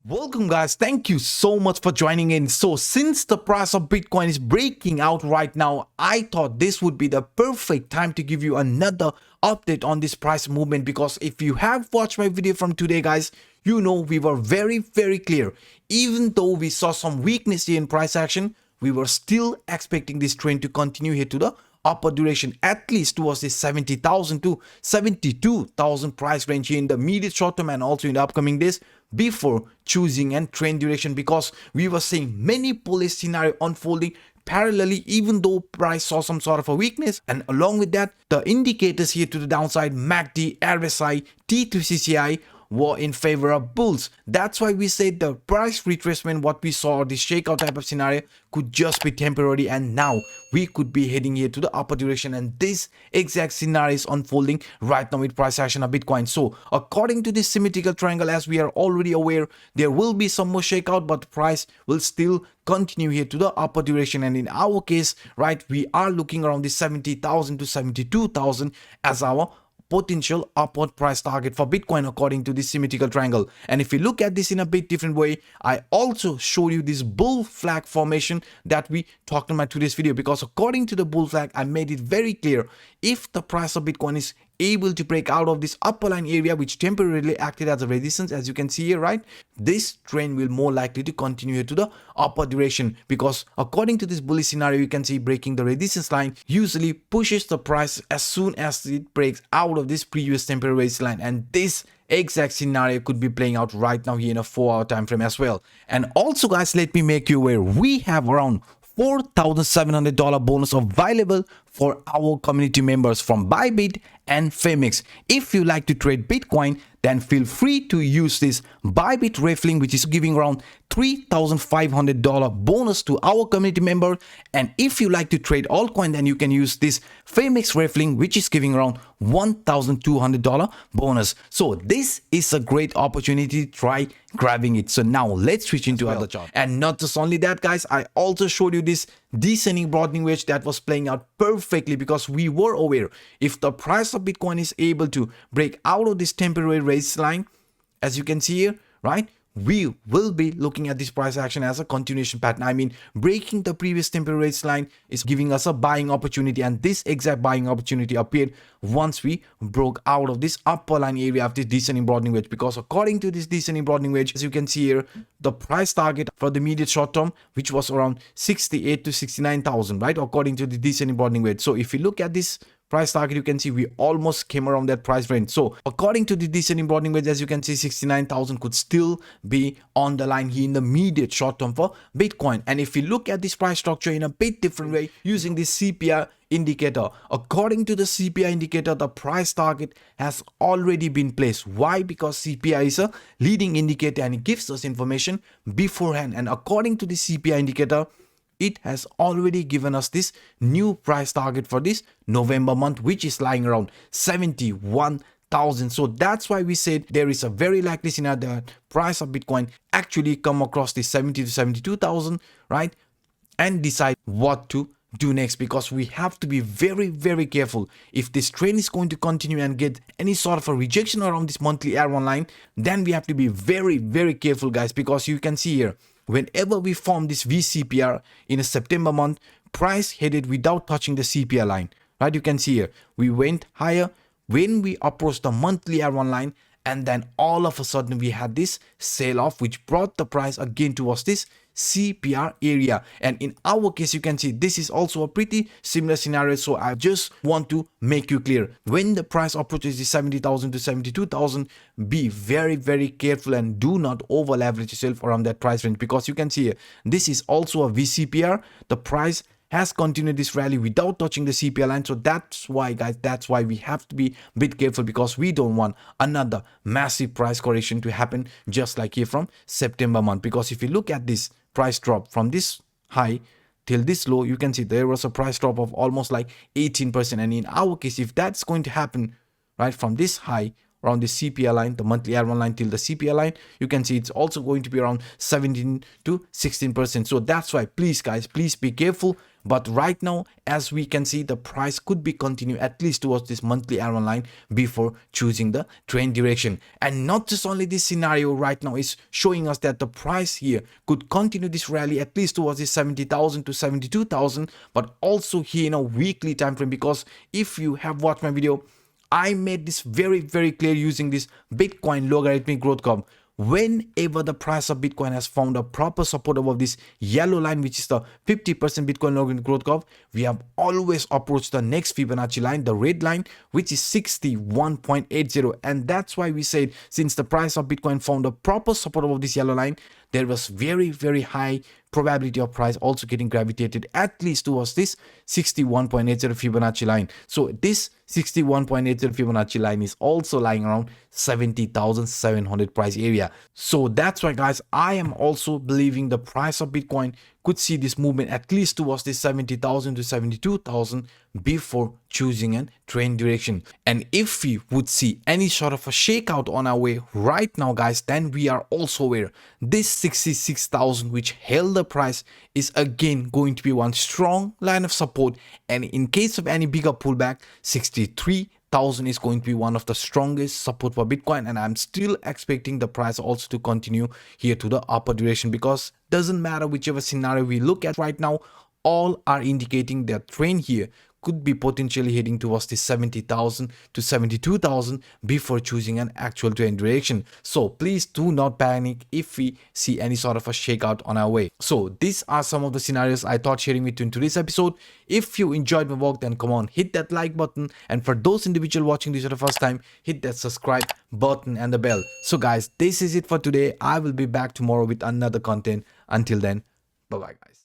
Welcome guys, thank you so much for joining in. So since the price of Bitcoin is breaking out right now, I thought this would be the perfect time to give you another update on this price movement, because if you have watched my video from today guys, you know we were very clear. Even though we saw some weakness here in price action, we were still expecting this trend to continue here to the upper duration, at least towards the 70,000 to 72,000 price range here in the immediate short term and also in the upcoming days before choosing and trend duration, because we were seeing many bullish scenario unfolding parallelly even though price saw some sort of a weakness. And along with that, the indicators here to the downside, MACD, RSI, T3CCI, were in favor of bulls. That's why we said the price retracement, what we saw, this shakeout type of scenario, could just be temporary, and now we could be heading here to the upper direction, and this exact scenario is unfolding right now with price action of Bitcoin. So according to this symmetrical triangle, as we are already aware, there will be some more shakeout, but the price will still continue here to the upper direction. And in our case, right, we are looking around the 70,000 to 72,000 as our potential upward price target for Bitcoin according to this symmetrical triangle. And if you look at this in a bit different way, I also showed you this bull flag formation that we talked about today's video, because according to the bull flag, I made it very clear, if the price of Bitcoin is able to break out of this upper line area which temporarily acted as a resistance, as you can see here, right, this trend will more likely to continue here to the upper direction, because according to this bullish scenario, you can see breaking the resistance line usually pushes the price as soon as it breaks out of this previous temporary resistance line, and this exact scenario could be playing out right now here in a 4-hour time frame as well. And also guys, let me make you aware, we have around $4,700 bonus available for our community members from BYBIT and Phemex. If you like to trade Bitcoin, then feel free to use this BYBIT referral, which is giving around $3,500 bonus to our community member. And if you like to trade altcoin, then you can use this Phemex referral, which is giving around $1,200 bonus. So this is a great opportunity to try grabbing it. So now let's switch into other chart. And not just only that guys, I also showed you this descending broadening wedge that was playing out perfectly, because we were aware, if the price of Bitcoin is able to break out of this temporary raise line, as you can see here, right, we will be looking at this price action as a continuation pattern. I mean, breaking the previous temporary raise line is giving us a buying opportunity, and this exact buying opportunity appeared once we broke out of this upper line area of this descending broadening wedge, because according to this descending broadening wedge, as you can see here, the price target for the immediate short term, which was around 68 to 69,000, right, according to the descending broadening wedge. So if you look at this price target, you can see we almost came around that price range. So according to the descending broadening wedge, as you can see, 69,000 could still be on the line here in the immediate short term for Bitcoin. And if you look at this price structure in a bit different way using this CPI indicator, according to the CPI indicator, the price target has already been placed. Why? Because CPI is a leading indicator and it gives us information beforehand. And according to the CPI indicator, it has already given us this new price target for this November month, which is lying around 71,000. So that's why we said there is a very likely scenario that price of Bitcoin actually come across this 70 to 72,000, right, and decide what to do next, because we have to be very careful. If this trend is going to continue and get any sort of a rejection around this monthly elrond line, then we have to be very careful guys, because you can see here, whenever we form this VCPR in a September month, price headed without touching the CPR line, right? You can see here, we went higher when we approached the monthly elrond line, and then all of a sudden we had this sell off, which brought the price again towards this CPR area. And in our case, you can see this is also a pretty similar scenario. So I just want to make you clear, when the price approaches the 70,000 to 72,000, be very careful and do not over leverage yourself around that price range, because you can see here, this is also a VCPR. The price has continued this rally without touching the CPI line. So that's why guys, that's why we have to be a bit careful, because we don't want another massive price correction to happen just like here from September month. Because if you look at this price drop from this high till this low, you can see there was a price drop of almost like 18%. And in our case, if that's going to happen, right, from this high around the CPI line, the monthly R1 line till the CPI line, you can see it's also going to be around 17 to 16%. So that's why, please guys, please be careful. But right now, as we can see, the price could be continue at least towards this monthly R1 line before choosing the trend direction. And not just only this scenario right now is showing us that the price here could continue this rally at least towards this 70,000 to 72,000, but also here in a weekly time frame, because if you have watched my video, I made this very clear using this Bitcoin logarithmic growth curve. Whenever the price of Bitcoin has found a proper support above this yellow line, which is the 50% Bitcoin logarithmic growth curve, we have always approached the next Fibonacci line, the red line, which is 61.80. And that's why we said, since the price of Bitcoin found a proper support above this yellow line, there was very high probability of price also getting gravitated at least towards this 61.80 Fibonacci line. So this 61.80 Fibonacci line is also lying around 70,700 price area. So that's why guys, I am also believing the price of Bitcoin could see this movement at least towards this 70,000 to 72,000 before choosing a trend direction. And if we would see any sort of a shakeout on our way right now guys, then we are also aware this 66,000 which held the price is again going to be one strong line of support, and in case of any bigger pullback, 63,000 is going to be one of the strongest support for Bitcoin. And I'm still expecting the price also to continue here to the upper direction, because doesn't matter whichever scenario we look at right now, all are indicating that trend here could be potentially heading towards the 70,000 to 72,000 before choosing an actual trend direction. So please do not panic if we see any sort of a shakeout on our way. So these are some of the scenarios I thought sharing with you in today's episode. If you enjoyed my work, then come on, hit that like button, and for those individuals watching this for the first time, hit that subscribe button and the bell. So guys, this is it for today. I will be back tomorrow with another content. Until then, bye bye guys.